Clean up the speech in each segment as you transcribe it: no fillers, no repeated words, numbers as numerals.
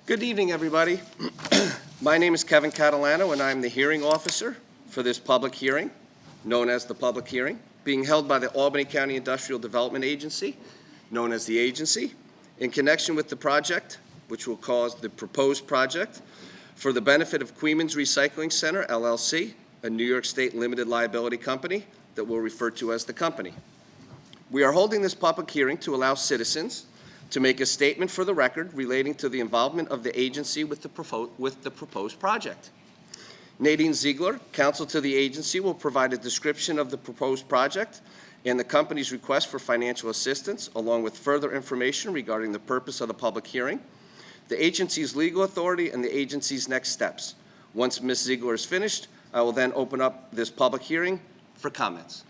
Good evening, everybody. My name is Kevin Catalano, and I'm the hearing officer for this public hearing, known as the public hearing, being held by the Albany County Industrial Development Agency, known as the agency, in connection with the project, which will cause the proposed project, for the benefit of Coeymans Recycling Center, LLC, a New York State limited liability company that we'll refer to as the company. We are holding this public hearing to allow citizens to make a statement for the record relating to the involvement of the agency with the proposed project. Nadine Ziegler, counsel to the agency, will provide a description of the proposed project and the company's request for financial assistance, along with further information regarding the purpose of the public hearing, the agency's legal authority, and the agency's next steps. Once Ms. Ziegler is finished, I will then open up this public hearing for comments.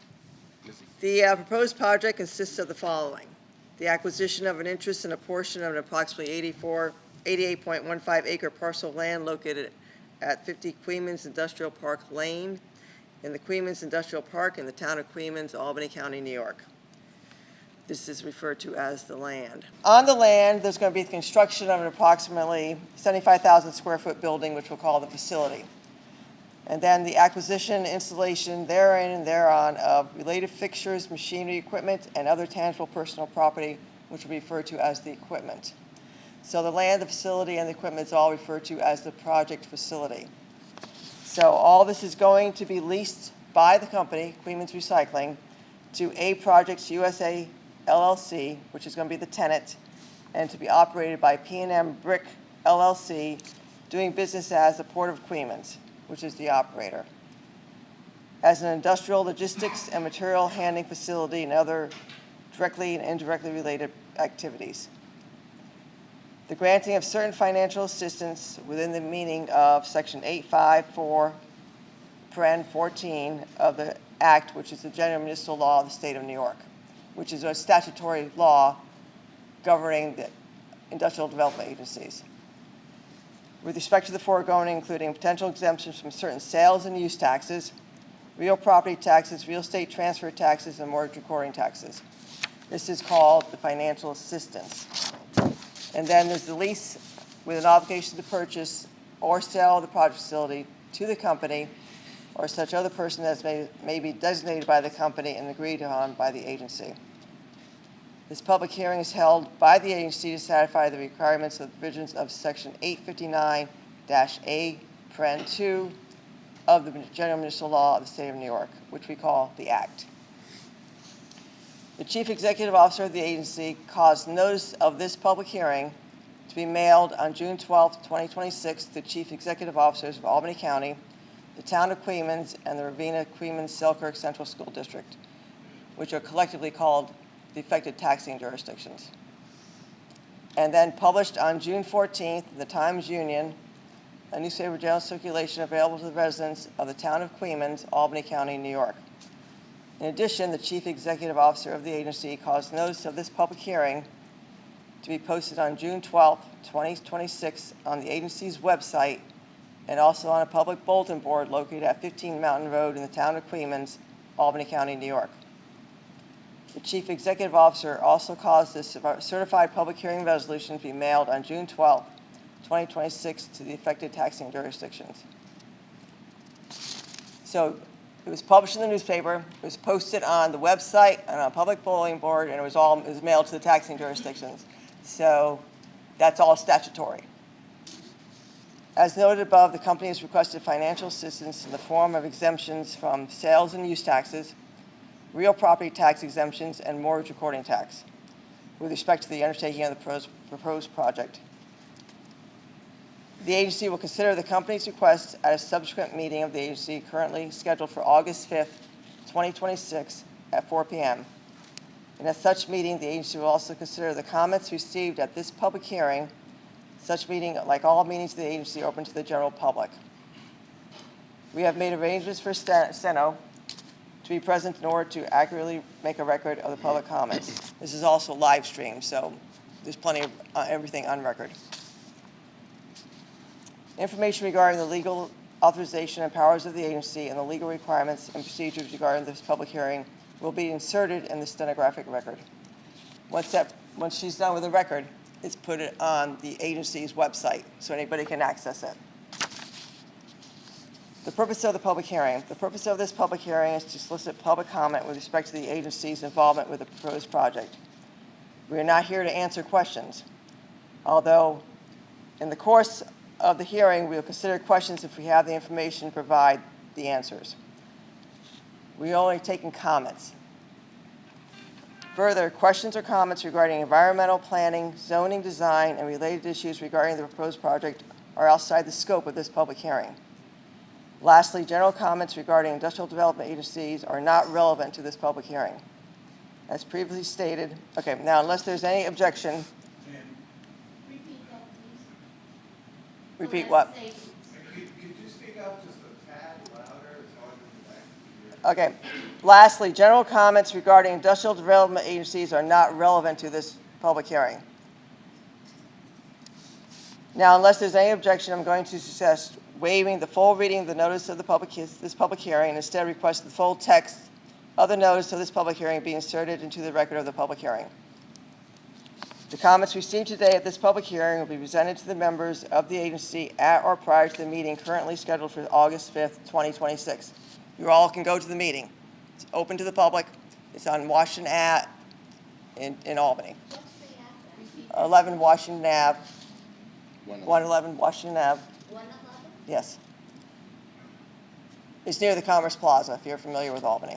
The proposed project consists of the following: the acquisition of an interest in a portion of an approximately 88.15 acre parcel of land located at 50 Coeymans Industrial Park Lane in the Coeymans Industrial Park in the town of Coeymans, Albany County, New York. This is referred to as the land. On the land, there's going to be the construction of an approximately 75,000 square foot building, which we'll call the facility. And then the acquisition, installation therein and thereon of related fixtures, machinery, equipment, and other tangible personal property, which will be referred to as the equipment. So the land, the facility, and the equipment is all referred to as the project facility. So all this is going to be leased by the company, Coeymans Recycling, to A Projects USA LLC, which is going to be the tenant, and to be operated by P&M Brick LLC, doing business as the Port of Coeymans, which is the operator, as an industrial logistics and material handling facility and other directly and indirectly related activities. The granting of certain financial assistance within the meaning of Section 854(14) of the Act, which is the General Municipal Law of the State of New York, which is a statutory law governing the industrial development agencies. With respect to the foregoing, including potential exemptions from certain sales and use taxes, real property taxes, real estate transfer taxes, and mortgage recording taxes. This is called the financial assistance. And then there's the lease with an obligation to purchase or sell the project facility to the company or such other person as may be designated by the company and agreed on by the agency. This public hearing is held by the agency to satisfy the requirements of the provisions of Section 859-A(2) of the General Municipal Law of the State of New York, which we call the Act. The Chief Executive Officer of the agency caused notice of this public hearing to be mailed on June 12, 2026 to the Chief Executive Officers of Albany County, the Town of Coeymans, and the Ravenna-Coeymans-Selkirk Central School District, which are collectively called the affected taxing jurisdictions. And then published on June 14th in the Times-Union, a newspaper of general circulation available to the residents of the town of Coeymans, Albany County, New York. In addition, the Chief Executive Officer of the agency caused notice of this public hearing to be posted on June 12th, 2026 on the agency's website and also on a public bulletin board located at 15 Mountain Road in the town of Coeymans, Albany County, New York. The Chief Executive Officer also caused this certified public hearing resolution to be mailed on June 12, 2026 to the affected taxing jurisdictions. So it was published in the newspaper, it was posted on the website and on a public bulletin board, and it was mailed to the taxing jurisdictions. So that's all statutory. As noted above, the company has requested financial assistance in the form of exemptions from sales and use taxes, real property tax exemptions, and mortgage recording tax with respect to the undertaking of the proposed project. The agency will consider the company's request at a subsequent meeting of the agency currently scheduled for August 5th, 2026 at 4 p.m. And at such meeting, the agency will also consider the comments received at this public hearing. Such meeting, like all meetings of the agency, are open to the general public. We have made arrangements for Steno to be present in order to accurately make a record of the public comments. This is also live streamed, so there's plenty of everything on record. Information regarding the legal authorization and powers of the agency and the legal requirements and procedures regarding this public hearing will be inserted in the stenographic record. Once she's done with the record, is put it on the agency's website, so anybody can access it. The purpose of the public hearing. The purpose of this public hearing is to solicit public comment with respect to the agency's involvement with the proposed project. We are not here to answer questions, although in the course of the hearing, we will consider questions if we have the information to provide the answers. We are only taking comments. Further, questions or comments regarding environmental planning, zoning design, and related issues regarding the proposed project are outside the scope of this public hearing. Lastly, general comments regarding industrial development agencies are not relevant to this public hearing. As previously stated, okay, now unless there's any objection, Repeat that, please. repeat what? Could you speak up just a tad louder? It's hard to hear. Okay. Lastly, general comments regarding industrial development agencies are not relevant to this public hearing. Now, unless there's any objection, I'm going to suggest waiving the full reading of the notice of this public hearing and instead request the full text of the notice of this public hearing be inserted into the record of the public hearing. The comments received today at this public hearing will be presented to the members of the agency at or prior to the meeting currently scheduled for August 5th, 2026. You all can go to the meeting. It's open to the public. It's on Washington Ave in Albany. What's the address? 11 Washington Ave, 111 Washington Ave. 111? Yes. It's near the Commerce Plaza, if you're familiar with Albany.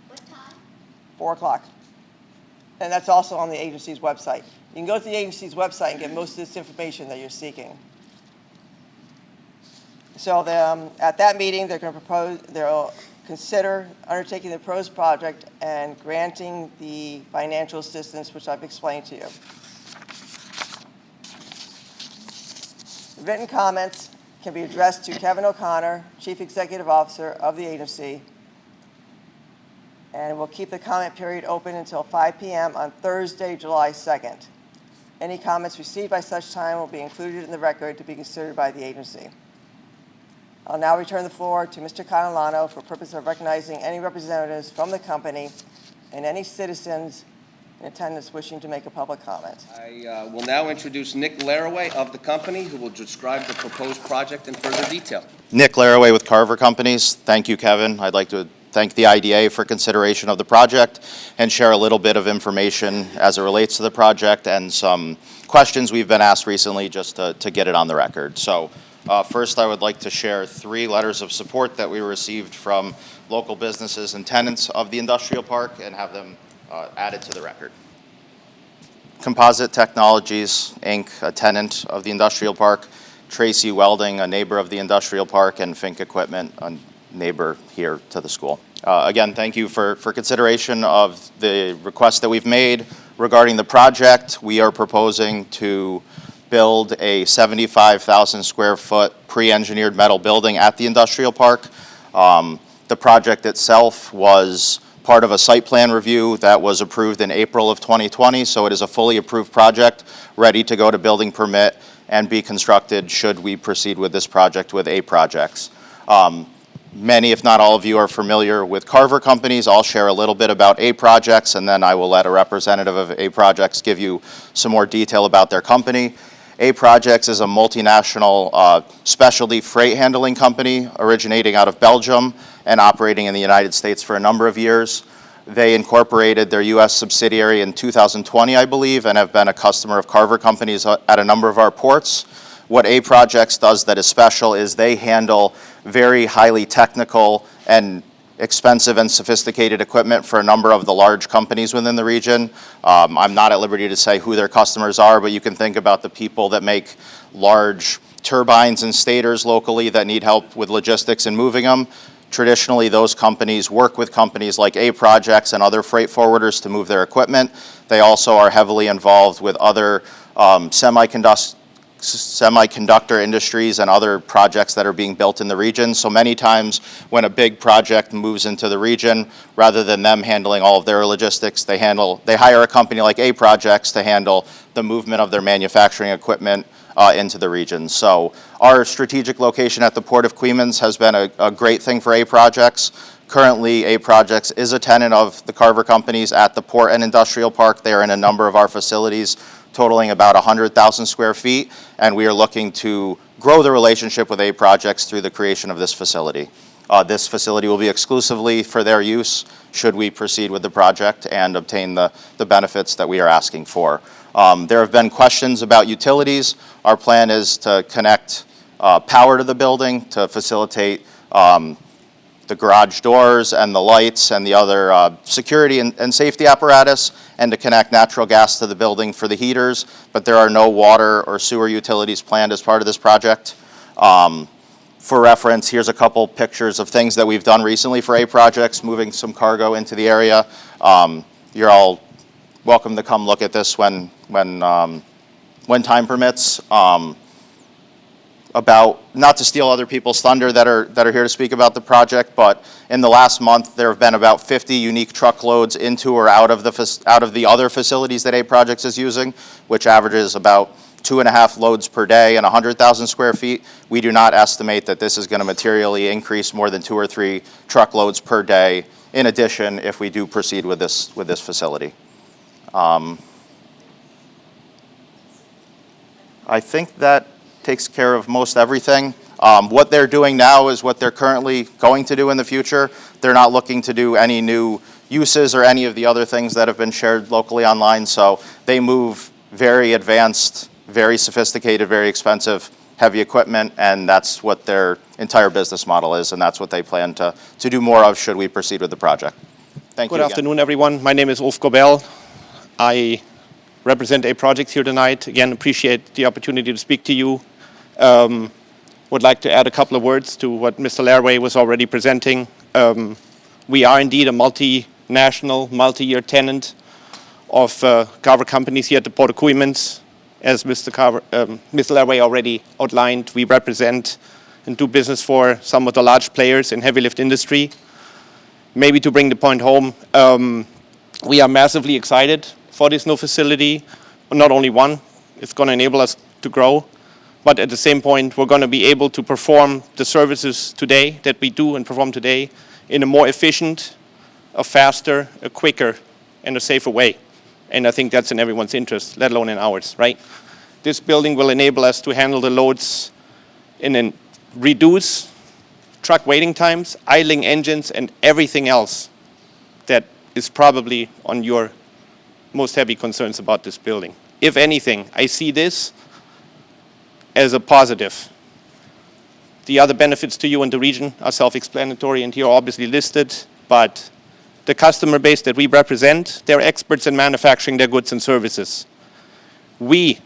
What time? 4 o'clock. And that's also on the agency's website. You can go to the agency's website and get most of this information that you're seeking. So at that meeting, they'll consider undertaking the proposed project and granting the financial assistance, which I've explained to you. Written comments can be addressed to Kevin O'Connor, Chief Executive Officer of the agency, and we'll keep the comment period open until 5 p.m. on Thursday, July 2nd. Any comments received by such time will be included in the record to be considered by the agency. I'll now return the floor to Mr. Catalano for purpose of recognizing any representatives from the company and any citizens in attendance wishing to make a public comment. I will now introduce Nick Laraway of the company, who will describe the proposed project in further detail. Nick Laraway with Carver Companies. Thank you, Kevin. I'd like to thank the IDA for consideration of the project and share a little bit of information as it relates to the project and some questions we've been asked recently just to get it on the record. So first, I would like to share 3 letters of support that we received from local businesses and tenants of the industrial park and have them added to the record. Composite Technologies, Inc., a tenant of the industrial park. Tracy Welding, a neighbor of the industrial park. And Fink Equipment, a neighbor here to the school. Again, thank you for consideration of the request that we've made regarding the project. We are proposing to build a 75,000 square foot pre-engineered metal building at the industrial park. The project itself was part of a site plan review that was approved in April of 2020, so it is a fully approved project, ready to go to building permit and be constructed should we proceed with this project with A projects. Many, if not all of you, are familiar with Carver Companies. I'll share a little bit about A projects, and then I will let a representative of A projects give you some more detail about their company. A Projects is a multinational specialty freight handling company originating out of Belgium and operating in the United States for a number of years. They incorporated their U.S. subsidiary in 2020, I believe, and have been a customer of Carver Companies at a number of our ports. What A Projects does that is special is they handle very highly technical and expensive and sophisticated equipment for a number of the large companies within the region. I'm not at liberty to say who their customers are, but you can think about the people that make large turbines and stators locally that need help with logistics and moving them. Traditionally, those companies work with companies like A Projects and other freight forwarders to move their equipment. They also are heavily involved with other semiconductor industries and other projects that are being built in the region. So many times when a big project moves into the region, rather than them handling all of their logistics, they hire a company like A Projects to handle the movement of their manufacturing equipment into the region. So our strategic location at the Port of Coeymans has been a great thing for A Projects. Currently, A Projects is a tenant of the Carver Companies at the Port and Industrial Park. They are in a number of our facilities, totaling about 100,000 square feet, and we are looking to grow the relationship with A Projects through the creation of this facility. This facility will be exclusively for their use should we proceed with the project and obtain the benefits that we are asking for. There have been questions about utilities. Our plan is to connect power to the building to facilitate the garage doors and the lights and the other security and safety apparatus, and to connect natural gas to the building for the heaters, but there are no water or sewer utilities planned as part of this project. For reference, here's a couple pictures of things that we've done recently for A Projects, moving some cargo into the area. You're all welcome to come look at this when time permits. About, not to steal other people's thunder that are here to speak about the project, but in the last month, there have been about 50 unique truckloads into or out of the other facilities that A Projects is using, which averages about 2.5 loads per day and 100,000 square feet. We do not estimate that this is going to materially increase more than 2 or 3 truckloads per day in addition if we do proceed with this facility. I think that takes care of most everything. What they're doing now is what they're currently going to do in the future. They're not looking to do any new uses or any of the other things that have been shared locally online, so they move very advanced, very sophisticated, very expensive, heavy equipment, and that's what their entire business model is, and that's what they plan to do more of should we proceed with the project. Thank you Good again. afternoon, everyone. My name is Ulf Gobel. I represent A Projects here tonight. Again, appreciate the opportunity to speak to you. Would like to add a couple of words to what Mr. Laraway was already presenting. We are indeed a multinational, multi-year tenant of Carver Companies here at the Port of Coeymans. As Mr. Laraway already outlined, we represent and do business for some of the large players in heavy lift industry. Maybe to bring the point home, we are massively excited for this new facility. Not only one, it's going to enable us to grow, but at the same point, we're going to be able to perform the services today that we do and perform today in a more efficient, a faster, a quicker, and a safer way. And I think that's in everyone's interest, let alone in ours, right? This building will enable us to handle the loads and then reduce truck waiting times, idling engines, and everything else that is probably on your most heavy concerns about this building. If anything, I see this as a positive. The other benefits to you and the region are self-explanatory and here are obviously listed, but the customer base that we represent, they're experts in manufacturing their goods and services. We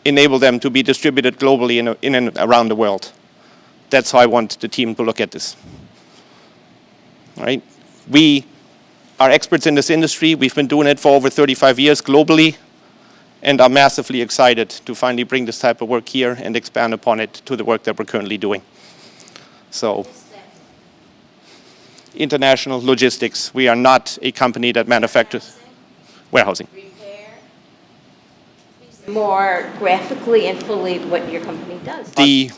enable them to be distributed globally in and around the world. That's how I want the team to look at this. All right? We are experts in this industry. We've been doing it for over 35 years globally, and are massively excited to finally bring this type of work here and expand upon it to the work that we're currently doing. So, international logistics. We are not a company that manufactures warehousing. Repair. More graphically and fully what your company does. The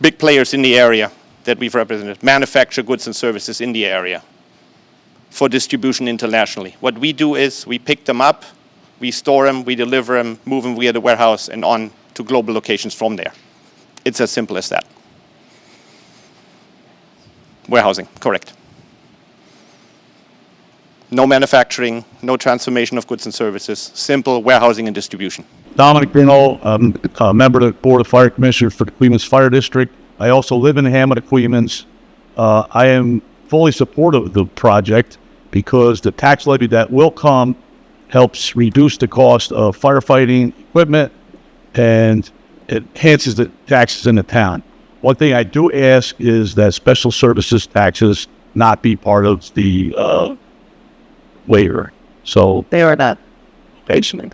big players in the area that we've represented manufacture goods and services in the area for distribution internationally. What we do is we pick them up, we store them, we deliver them, move them via the warehouse and on to global locations from there. It's as simple as that. Warehousing, correct. No manufacturing, no transformation of goods and services, simple warehousing and distribution. Dominic Bruno, I'm a member of the Board of Fire Commissioners for the Coeymans Fire District. I also live in Hammond at Coeymans. I am fully supportive of the project because the tax levy that will come helps reduce the cost of firefighting equipment and it enhances the taxes in the town. One thing I do ask is that special services taxes not be part of the waiver. So They are not. basically,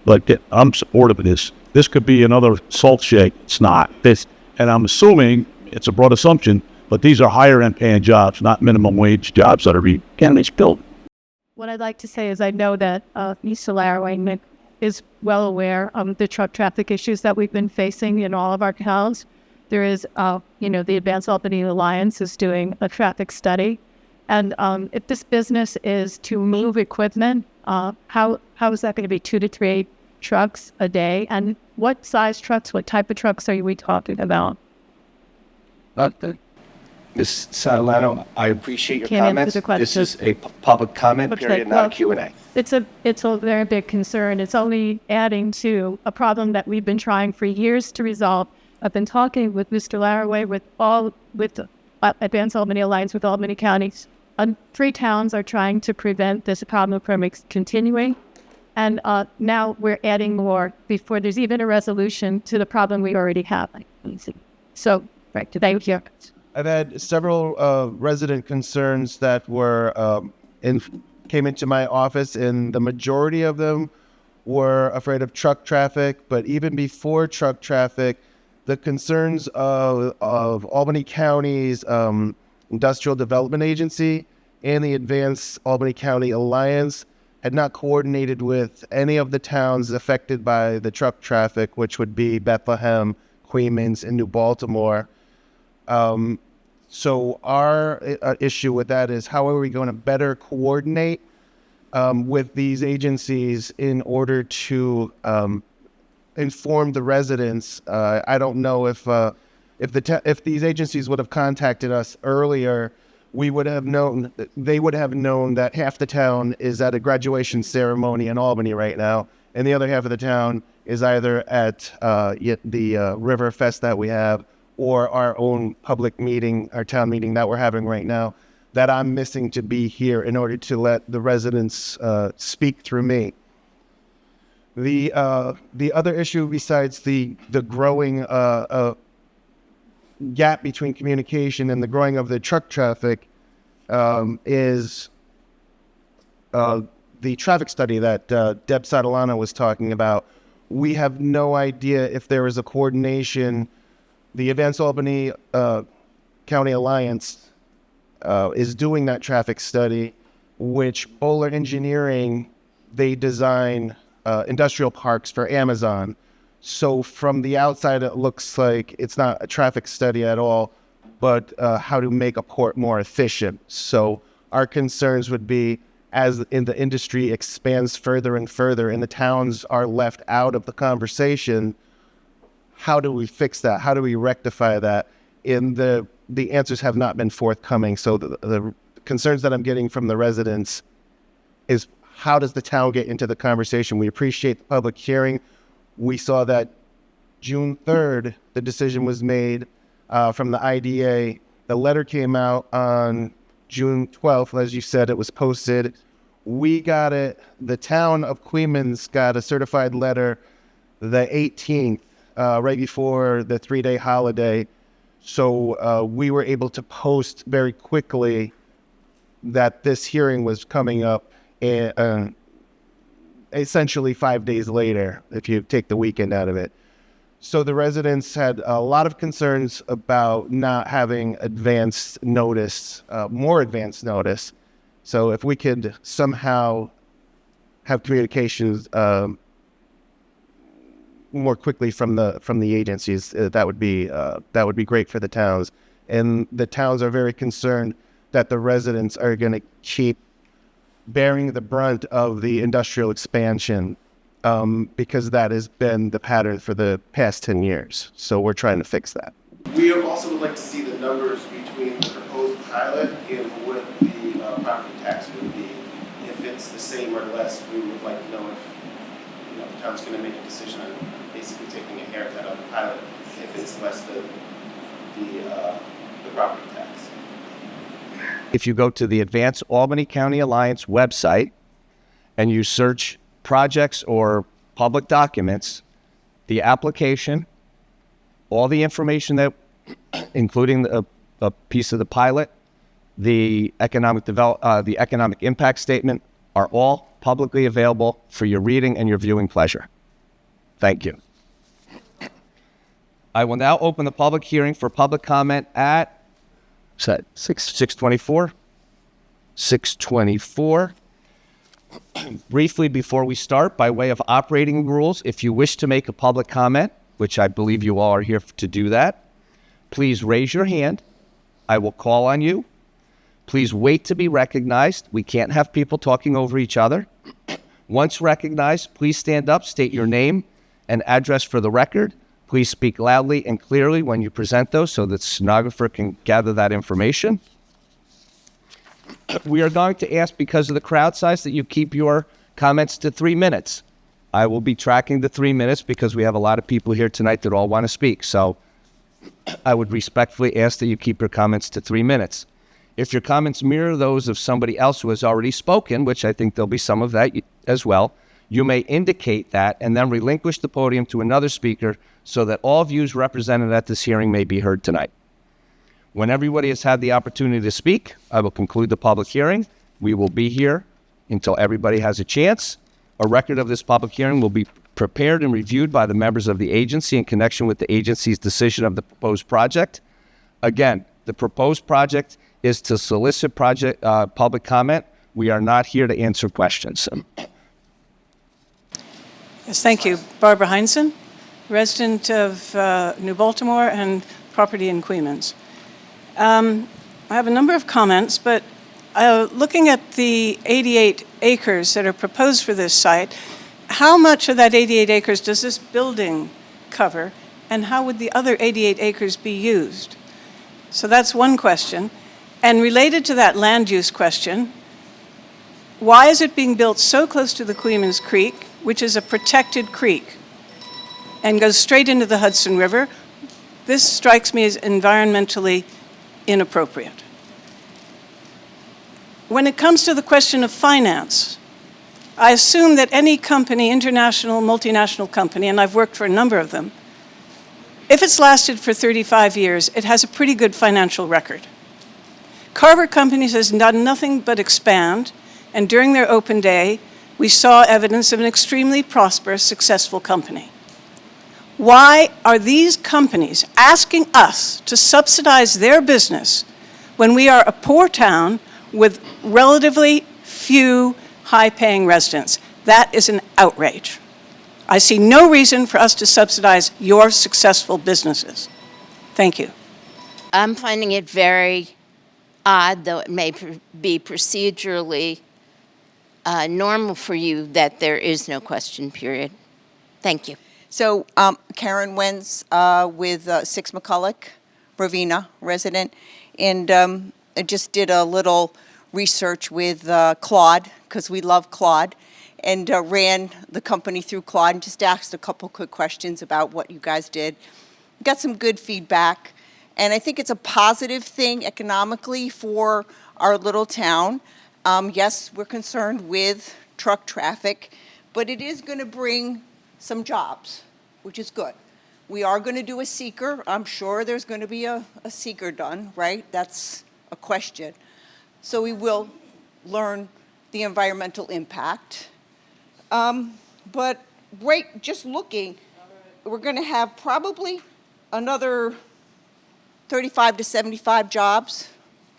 but I'm supportive of this. This could be another salt shake. It's not. And I'm assuming, it's a broad assumption, but these are higher end paying jobs, not minimum wage jobs that are being built. What I'd like to say is I know that Mr. Laraway is well aware of the truck traffic issues that we've been facing in all of our towns. there is, the Advance Albany Alliance is doing a traffic study. And if this business is to move equipment, how is that going to be 2 to 3 trucks a day? And what size trucks, what type of trucks are we talking about? Ms. Catalano, I appreciate your Can't answer comments. the question. This is a public comment Okay, period, not a Q&A. It's a very big concern. It's only adding to a problem that we've been trying for years to resolve. I've been talking with Mr. Laraway, with the Advance Albany Alliance, with Albany counties. 3 towns are trying to prevent this problem from continuing. And now we're adding more before there's even a resolution to the problem we already have. So, right, thank you. I've had several resident concerns that were came into my office, and the majority of them were afraid of truck traffic. But even before truck traffic, the concerns of Albany County's Industrial Development Agency and the Advance Albany County Alliance had not coordinated with any of the towns affected by the truck traffic, which would be Bethlehem, Coeymans, and New Baltimore. So our issue with that is how are we going to better coordinate with these agencies in order to inform the residents? I don't know if these agencies would have contacted us earlier, they would have known that half the town is at a graduation ceremony in Albany right now, and the other half of the town is either at the River Fest that we have, or our own public meeting, our town meeting that we're having right now, that I'm missing to be here in order to let the residents speak through me. The other issue, besides the growing gap between communication and the growing of the truck traffic, is the traffic study that Deb Sadalana was talking about. We have no idea if there is a coordination. The Advance Albany County Alliance is doing that traffic study, which Bowler Engineering, they design industrial parks for Amazon. So from the outside, it looks like it's not a traffic study at all, but how to make a port more efficient. So our concerns would be, as the industry expands further and further and the towns are left out of the conversation, how do we fix that? How do we rectify that? And the answers have not been forthcoming. So the concerns that I'm getting from the residents is, how does the town get into the conversation? We appreciate the public hearing. We saw that June 3rd, the decision was made from the IDA. The letter came out on June 12th. As you said, it was posted. We got it. The town of Coeymans got a certified letter the 18th. Right before the 3-day holiday. So we were able to post very quickly that this hearing was coming up essentially 5 days later, if you take the weekend out of it. So the residents had a lot of concerns about not having advance notice, more advance notice. So if we could somehow have communications more quickly from the agencies, that would be great for the towns. And the towns are very concerned that the residents are going to keep bearing the brunt of the industrial expansion, because that has been the pattern for the past 10 years. So we're trying to fix that. We also would like to see the numbers between the proposed pilot and what the property tax would be. If it's the same or less, we would like to know if the town's going to make a decision on basically taking a haircut on the pilot if it's less than the property tax. If you go to the Advance Albany County Alliance website and you search projects or public documents, the application, all the information that, including a piece of the pilot, the economic impact statement, are all publicly available for your reading and your viewing pleasure. Thank you. I will now open the public hearing for public comment at 6:24. 6:24. Briefly before we start, by way of operating rules, if you wish to make a public comment, which I believe you all are here to do that, please raise your hand. I will call on you. Please wait to be recognized. We can't have people talking over each other. Once recognized, please stand up, state your name and address for the record. Please speak loudly and clearly when you present those so that the stenographer can gather that information. We are going to ask, because of the crowd size, that you keep your comments to 3 minutes. I will be tracking the 3 minutes because we have a lot of people here tonight that all want to speak. So I would respectfully ask that you keep your comments to 3 minutes. If your comments mirror those of somebody else who has already spoken, which I think there'll be some of that as well, you may indicate that and then relinquish the podium to another speaker so that all views represented at this hearing may be heard tonight. When everybody has had the opportunity to speak, I will conclude the public hearing. We will be here until everybody has a chance. A record of this public hearing will be prepared and reviewed by the members of the agency in connection with the agency's decision of the proposed project. Again, the proposed project is to solicit public comment. We are not here to answer questions. Yes, thank you. Barbara Heinzen, resident of New Baltimore and property in Coeymans. I have a number of comments, but looking at the 88 acres that are proposed for this site, how much of that 88 acres does this building cover, and how would the other 88 acres be used? So that's one question. And related to that land use question, why is it being built so close to the Coeymans Creek, which is a protected creek, and goes straight into the Hudson River? This strikes me as environmentally inappropriate. When it comes to the question of finance, I assume that any company, international, multinational company, and I've worked for a number of them, if it's lasted for 35 years, it has a pretty good financial record. Carver Companies has done nothing but expand, and during their open day, we saw evidence of an extremely prosperous, successful company. Why are these companies asking us to subsidize their business when we are a poor town with relatively few high-paying residents? That is an outrage. I see no reason for us to subsidize your successful businesses. Thank you. I'm finding it very odd, though it may be procedurally normal for you, that there is no question period. Thank you. So Karen Wenz with 6 McCulloch, Ravenna resident, and I just did a little research with Claude, because we love Claude, and ran the company through Claude and just asked a couple quick questions about what you guys did. Got some good feedback, and I think it's a positive thing economically for our little town. Yes, we're concerned with truck traffic, but it is going to bring some jobs, which is good. We are going to do a seeker. I'm sure there's going to be a seeker done, right? That's a question. So we will learn the environmental impact. But right, just looking, we're going to have probably another 35 to 75 jobs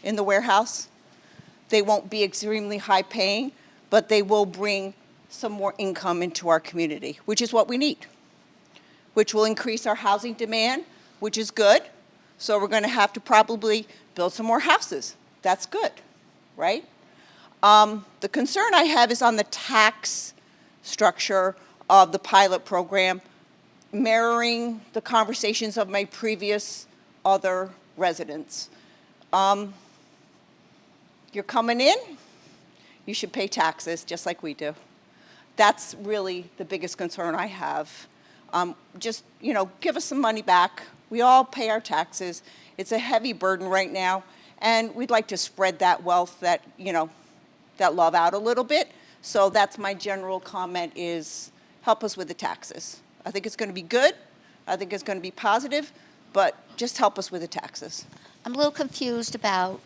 in the warehouse. They won't be extremely high paying, but they will bring some more income into our community, which is what we need, which will increase our housing demand, which is good. So we're going to have to probably build some more houses. That's good, right? The concern I have is on the tax structure of the pilot program, mirroring the conversations of my previous other residents. You're coming in, you should pay taxes just like we do. That's really the biggest concern I have. Just, give us some money back. We all pay our taxes. It's a heavy burden right now, and we'd like to spread that wealth, that love out a little bit. So that's my general comment, is help us with the taxes. I think it's going to be good. I think it's going to be positive, but just help us with the taxes. I'm a little confused about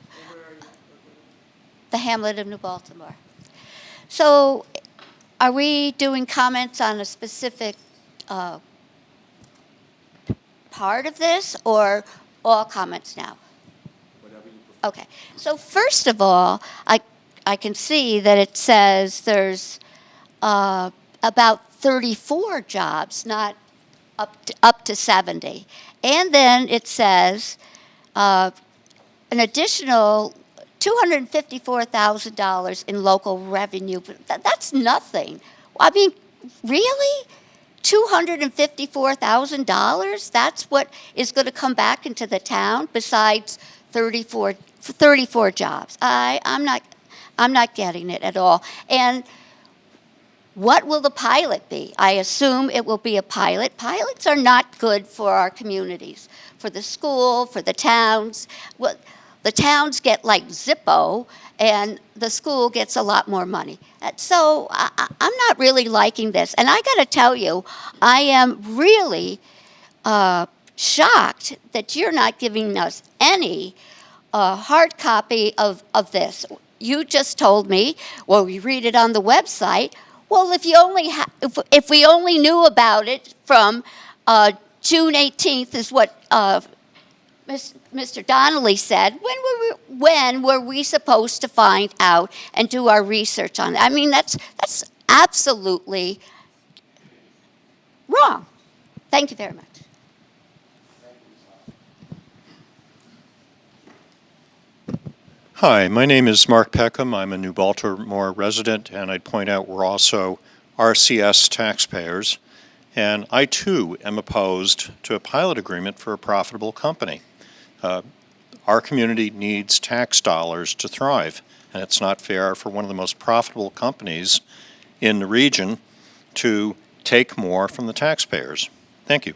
the hamlet of New Baltimore. So are we doing comments on a specific part of this, or all comments now? Okay. So first of all, I can see that it says there's about 34 jobs, not up to 70. And then it says an additional $254,000 in local revenue. That's nothing. I mean, really? $254,000? That's what is going to come back into the town besides 34 jobs. I'm not getting it at all. And what will the pilot be? I assume it will be a pilot. Pilots are not good for our communities, for the school, for the towns. Well, the towns get like Zippo, and the school gets a lot more money. So I'm not really liking this. And I got to tell you, I am really shocked that you're not giving us any hard copy of this. You just told me, well, we read it on the website. Well, if we only knew about it from June 18th is what Mr. Donnelly said, when were we supposed to find out and do our research on it? I mean, that's absolutely wrong. Thank you very much. Hi, my name is Mark Peckham. I'm a New Baltimore resident, and I'd point out we're also RCS taxpayers. And I, too, am opposed to a pilot agreement for a profitable company. Our community needs tax dollars to thrive, and it's not fair for one of the most profitable companies in the region to take more from the taxpayers. Thank you.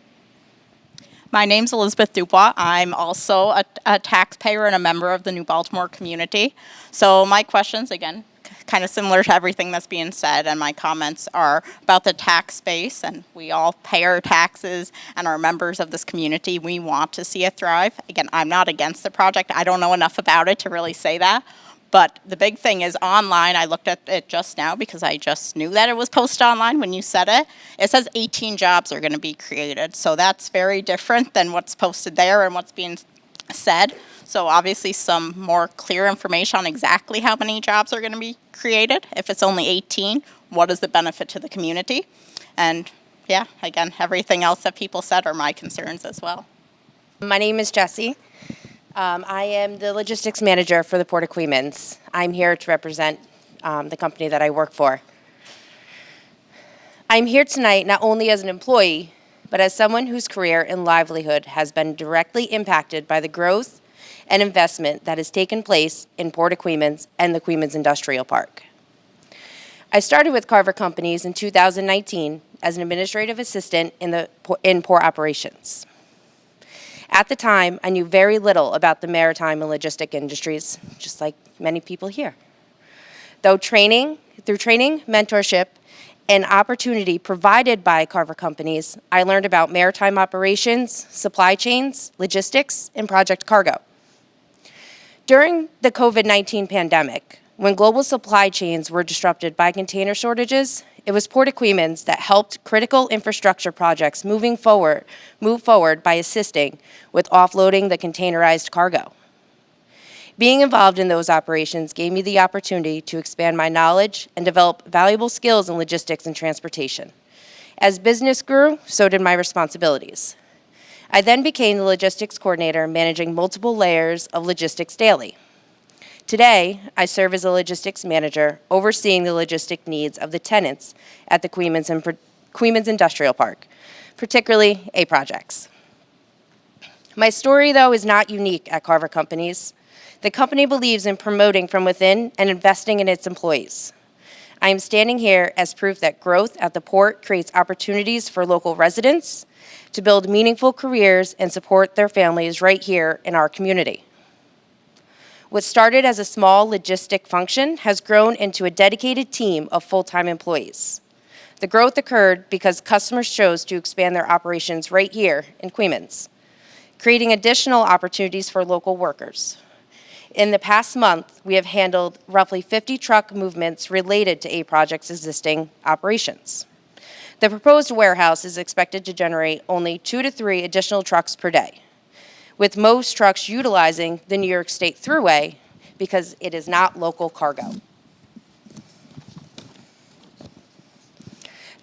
My name's Elizabeth Dubois. I'm also a taxpayer and a member of the New Baltimore community. So my questions, again, kind of similar to everything that's being said, and my comments are about the tax base, and we all pay our taxes and are members of this community. We want to see it thrive. Again, I'm not against the project. I don't know enough about it to really say that. But the big thing is online. I looked at it just now because I just knew that it was posted online when you said it. It says 18 jobs are going to be created. So that's very different than what's posted there and what's being said. So obviously some more clear information on exactly how many jobs are going to be created. If it's only 18, what is the benefit to the community? And yeah, again, everything else that people said are my concerns as well. My name is Jessie. I am the logistics manager for the Port of Coeymans. I'm here to represent the company that I work for. I'm here tonight not only as an employee, but as someone whose career and livelihood has been directly impacted by the growth and investment that has taken place in Port of Coeymans and the Coeymans Industrial Park. I started with Carver Companies in 2019 as an administrative assistant in port operations. At the time, I knew very little about the maritime and logistic industries, just like many people here. Through training, mentorship, and opportunity provided by Carver Companies, I learned about maritime operations, supply chains, logistics, and project cargo. During the COVID-19 pandemic, when global supply chains were disrupted by container shortages, it was Port of Coeymans that helped critical infrastructure projects move forward by assisting with offloading the containerized cargo. Being involved in those operations gave me the opportunity to expand my knowledge and develop valuable skills in logistics and transportation. As business grew, so did my responsibilities. I then became the logistics coordinator, managing multiple layers of logistics daily. Today, I serve as a logistics manager, overseeing the logistic needs of the tenants at the Coeymans Industrial Park, particularly A projects. My story, though, is not unique at Carver Companies. The company believes in promoting from within and investing in its employees. I am standing here as proof that growth at the port creates opportunities for local residents to build meaningful careers and support their families right here in our community. What started as a small logistic function has grown into a dedicated team of full-time employees. The growth occurred because customers chose to expand their operations right here in Coeymans, creating additional opportunities for local workers. In the past month, we have handled roughly 50 truck movements related to A Project's existing operations. The proposed warehouse is expected to generate only 2 to 3 additional trucks per day, with most trucks utilizing the New York State Thruway because it is not local cargo.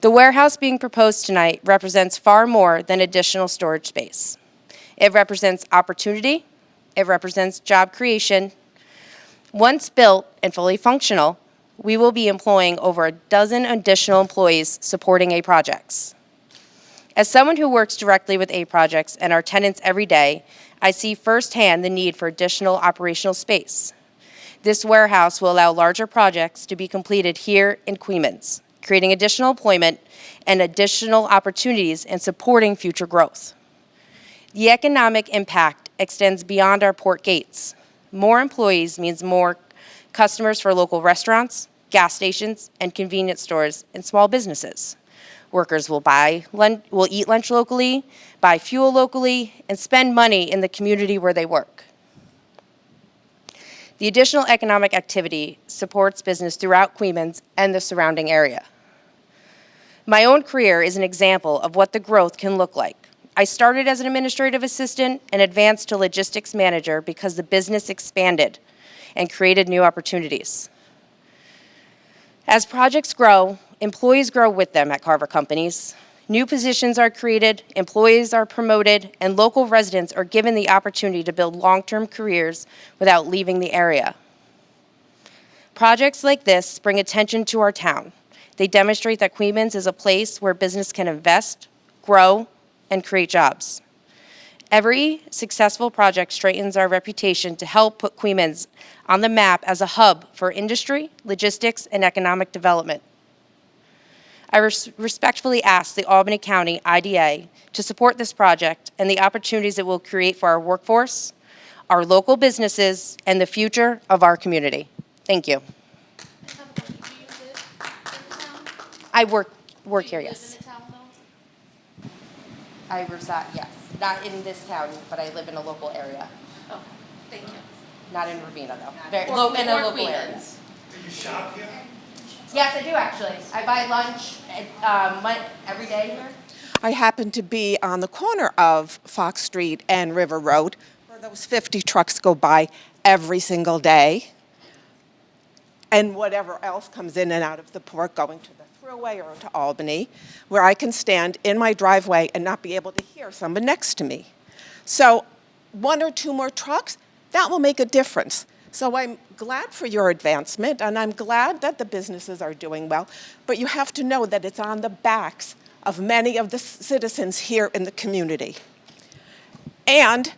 The warehouse being proposed tonight represents far more than additional storage space. It represents opportunity, it represents job creation. Once built and fully functional, we will be employing over a dozen additional employees supporting A projects. As someone who works directly with A projects and our tenants every day, I see firsthand the need for additional operational space. This warehouse will allow larger projects to be completed here in Coeymans, creating additional employment and additional opportunities and supporting future growth. The economic impact extends beyond our port gates. More employees means more customers for local restaurants, gas stations, and convenience stores and small businesses. Workers will eat lunch locally, buy fuel locally, and spend money in the community where they work. The additional economic activity supports business throughout Coeymans and the surrounding area. My own career is an example of what the growth can look like. I started as an administrative assistant and advanced to logistics manager because the business expanded and created new opportunities. As projects grow, employees grow with them at Carver Companies. New positions are created, employees are promoted, and local residents are given the opportunity to build long-term careers without leaving the area. Projects like this bring attention to our town. They demonstrate that Coeymans is a place where business can invest, grow, and create jobs. Every successful project straightens our reputation to help put Coeymans on the map as a hub for industry, logistics, and economic development. I respectfully ask the Albany County IDA to support this project and the opportunities it will create for our workforce, our local businesses, and the future of our community. Thank you. I work here, yes. I reside, yes. Not in this town, but I live in a local area. Oh, thank you. Not in Ravenna, though. In a local area. Do you shop here? Yes, I do actually. I buy lunch every day here. I happen to be on the corner of Fox Street and River Road, where those 50 trucks go by every single day. And whatever else comes in and out of the port going to the thruway or to Albany, where I can stand in my driveway and not be able to hear someone next to me. So 1 or 2 more trucks, that will make a difference. So I'm glad for your advancement, and I'm glad that the businesses are doing well, but you have to know that it's on the backs of many of the citizens here in the community. And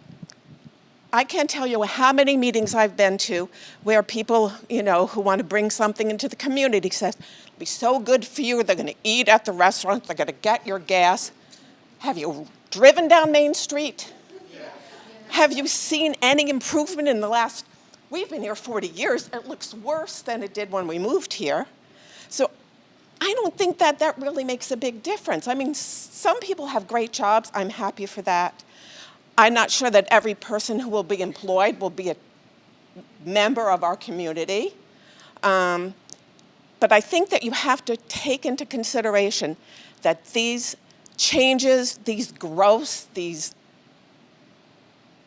I can't tell you how many meetings I've been to where people, who want to bring something into the community says, it'll be so good for you, they're going to eat at the restaurant, they're going to get your gas. Have you driven down Main Street? Have you seen any improvement in the last, we've been here 40 years, it looks worse than it did when we moved here. So I don't think that really makes a big difference. I mean, some people have great jobs, I'm happy for that. I'm not sure that every person who will be employed will be a member of our community. But I think that you have to take into consideration that these changes, these growths, these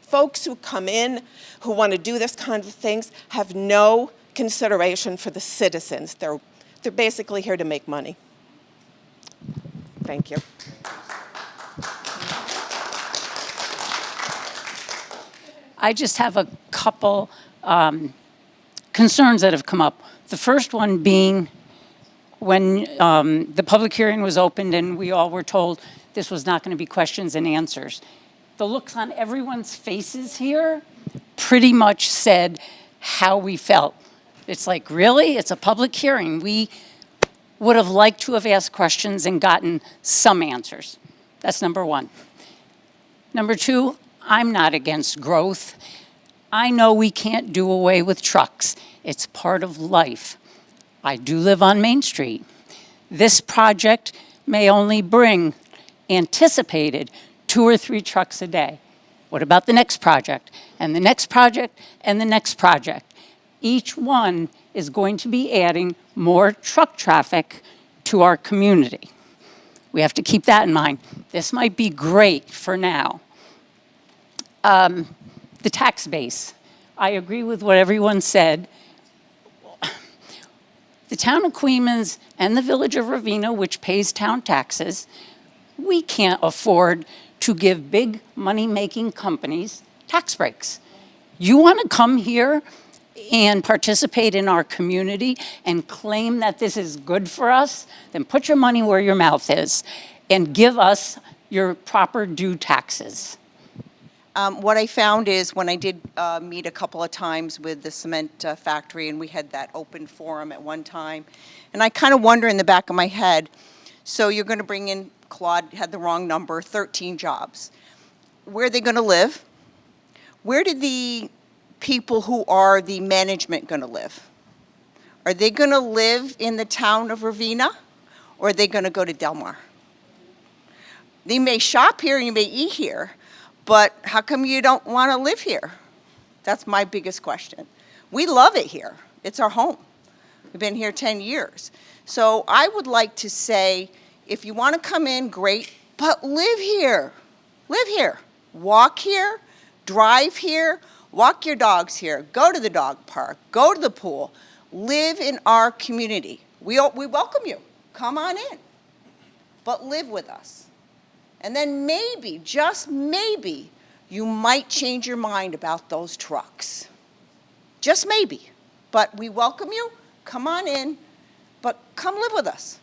folks who come in, who want to do this kind of things, have no consideration for the citizens. They're basically here to make money. Thank you. I just have a couple concerns that have come up. The first one being when the public hearing was opened and we all were told this was not going to be questions and answers. The looks on everyone's faces here pretty much said how we felt. It's like, really? It's a public hearing. We would have liked to have asked questions and gotten some answers. That's number one. Number two, I'm not against growth. I know we can't do away with trucks. It's part of life. I do live on Main Street. This project may only bring anticipated 2 or 3 trucks a day. What about the next project? And the next project and the next project? Each one is going to be adding more truck traffic to our community. We have to keep that in mind. This might be great for now. The tax base. I agree with what everyone said. The town of Coeymans and the village of Ravenna, which pays town taxes, we can't afford to give big money-making companies tax breaks. You want to come here and participate in our community and claim that this is good for us, then put your money where your mouth is and give us your proper due taxes. What I found is when I did meet a couple of times with the cement factory, and we had that open forum at one time, and I kind of wonder in the back of my head, so you're going to bring in, Claude had the wrong number, 13 jobs. Where are they going to live? Where did the people who are the management going to live? Are they going to live in the town of Ravenna, or are they going to go to Del Mar? They may shop here and you may eat here, but how come you don't want to live here? That's my biggest question. We love it here. It's our home. We've been here 10 years. So I would like to say, if you want to come in, great, but live here. Live here. Walk here, drive here, walk your dogs here, go to the dog park, go to the pool, live in our community. We welcome you. Come on in, but live with us. And then maybe, just maybe, you might change your mind about those trucks. Just maybe. But we welcome you. Come on in, but come live with us.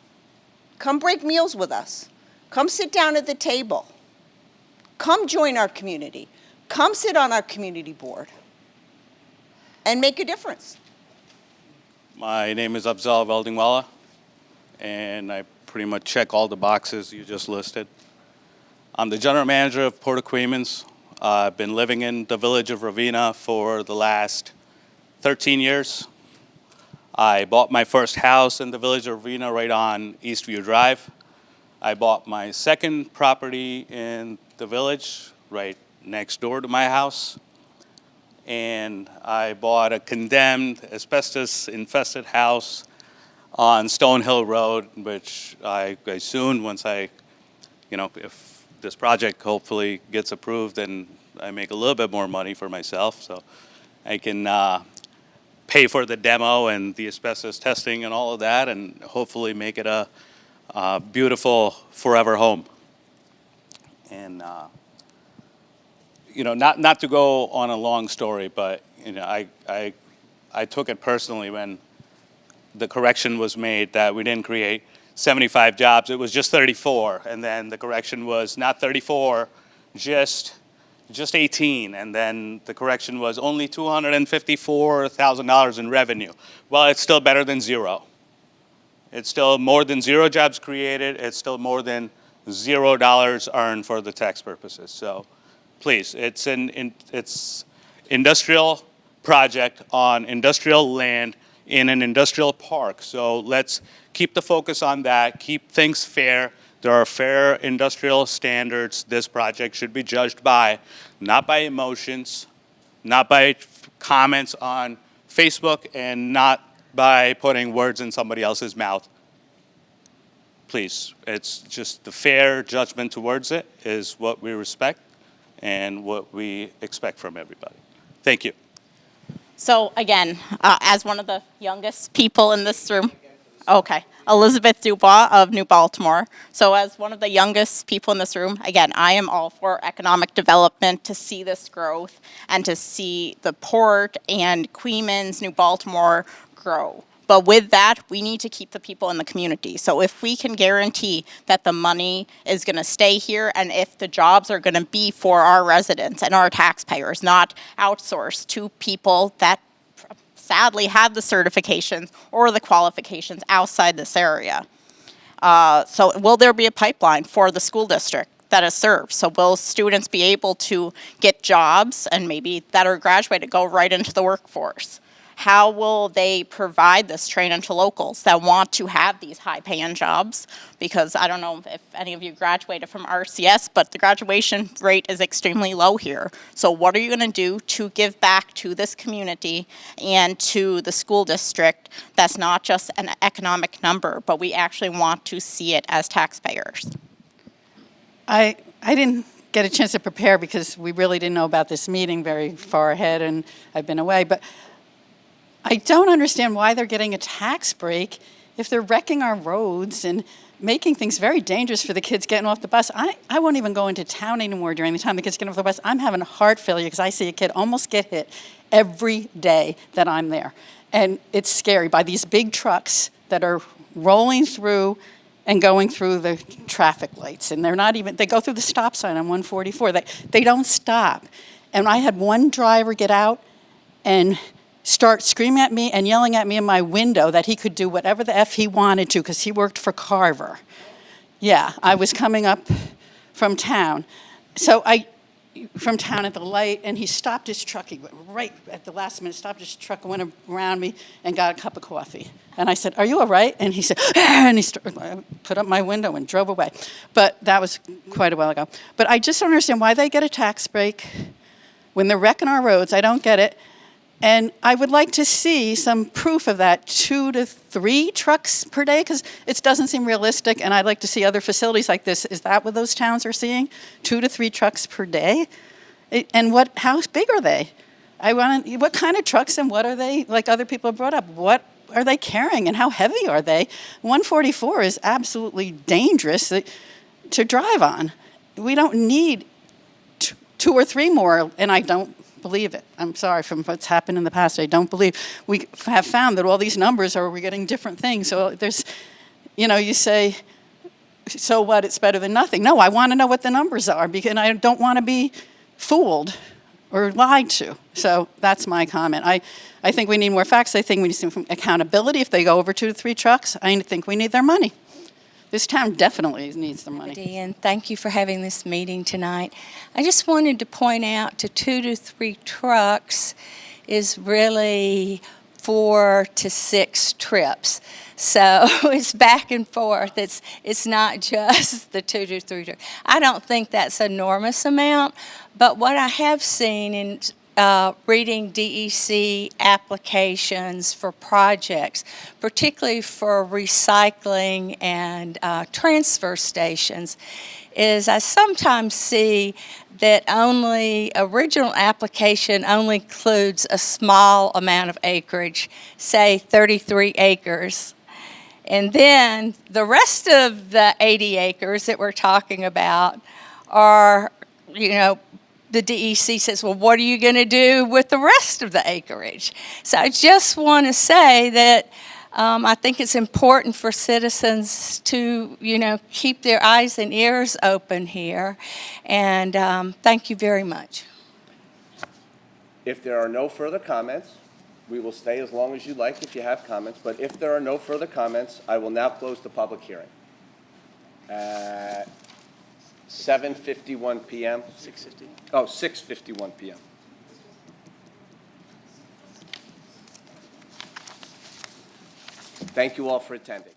Come break meals with us. Come sit down at the table. Come join our community. Come sit on our community board and make a difference. My name is Afzal Veldingwala, and I pretty much check all the boxes you just listed. I'm the general manager of Port of Coeymans. I've been living in the village of Ravenna for the last 13 years. I bought my first house in the village of Ravenna right on Eastview Drive. I bought my second property in the village right next door to my house. And I bought a condemned asbestos-infested house on Stonehill Road, which I soon, once I, if this project hopefully gets approved and I make a little bit more money for myself, so I can pay for the demo and the asbestos testing and all of that, and hopefully make it a beautiful forever home. And not to go on a long story, but I took it personally when the correction was made that we didn't create 75 jobs. It was just 34, and then the correction was not 34, just 18, and then the correction was only $254,000 in revenue. Well, it's still better than zero. It's still more than 0 jobs created. It's still more than $0 earned for the tax purposes. So please, it's industrial project on industrial land in an industrial park. So let's keep the focus on that, keep things fair. There are fair industrial standards this project should be judged by, not by emotions, not by comments on Facebook, and not by putting words in somebody else's mouth. Please, it's just the fair judgment towards it is what we respect and what we expect from everybody. Thank you. So again, as one of the youngest people in this room, okay, Elizabeth Dubois of New Baltimore. So as one of the youngest people in this room, again, I am all for economic development, to see this growth and to see the port and Coeymans, New Baltimore grow. But with that, we need to keep the people in the community. So if we can guarantee that the money is going to stay here, and if the jobs are going to be for our residents and our taxpayers, not outsourced to people that sadly have the certifications or the qualifications outside this area. So will there be a pipeline for the school district that is served? So will students be able to get jobs and maybe that are graduated go right into the workforce? How will they provide this training to locals that want to have these high-paying jobs? Because I don't know if any of you graduated from RCS, but the graduation rate is extremely low here. So what are you going to do to give back to this community and to the school district that's not just an economic number, but we actually want to see it as taxpayers? I didn't get a chance to prepare because we really didn't know about this meeting very far ahead, and I've been away. But I don't understand why they're getting a tax break if they're wrecking our roads and making things very dangerous for the kids getting off the bus. I won't even go into town anymore during the time the kids get off the bus. I'm having heart failure because I see a kid almost get hit every day that I'm there. And it's scary by these big trucks that are rolling through and going through the traffic lights. And they're not even, they go through the stop sign on 144. They don't stop. And I had one driver get out and start screaming at me and yelling at me in my window that he could do whatever the F he wanted to because he worked for Carver. Yeah, I was coming up from town. From town at the light, and he stopped his truck. He went right at the last minute, stopped his truck, went around me, and got a cup of coffee. And I said, "Are you all right?" And he said, and he put up my window and drove away. But that was quite a while ago. But I just don't understand why they get a tax break when they're wrecking our roads. I don't get it. And I would like to see some proof of that, 2 to 3 trucks per day, because it doesn't seem realistic, and I'd like to see other facilities like this. Is that what those towns are seeing? 2 to 3 trucks per day? And how big are they? What kind of trucks, and what are they, like other people have brought up, what are they carrying and how heavy are they? 144 is absolutely dangerous to drive on. We don't need 2 or 3 more, and I don't believe it. I'm sorry, from what's happened in the past, I don't believe. We have found that all these numbers we're getting different things. So there's, you say, so what, it's better than nothing. No, I want to know what the numbers are, because I don't want to be fooled or lied to. So that's my comment. I think we need more facts. I think we need some accountability. If they go over 2 to 3 trucks, I think we need their money. This town definitely needs the money. And thank you for having this meeting tonight. I just wanted to point out to 2 to 3 trucks is really 4 to 6 trips. So it's back and forth. It's not just the 2 to 3 trips. I don't think that's an enormous amount, but what I have seen in reading DEC applications for projects, particularly for recycling and transfer stations, is I sometimes see that original application only includes a small amount of acreage, say 33 acres. And then the rest of the 80 acres that we're talking about are, the DEC says, well, what are you going to do with the rest of the acreage? So I just want to say that I think it's important for citizens to, keep their eyes and ears open here. And thank you very much. If there are no further comments, we will stay as long as you like if you have comments. But if there are no further comments, I will now close the public hearing. 7:51 p.m. 6:50. Oh, 6:51 p.m. Thank you all for attending.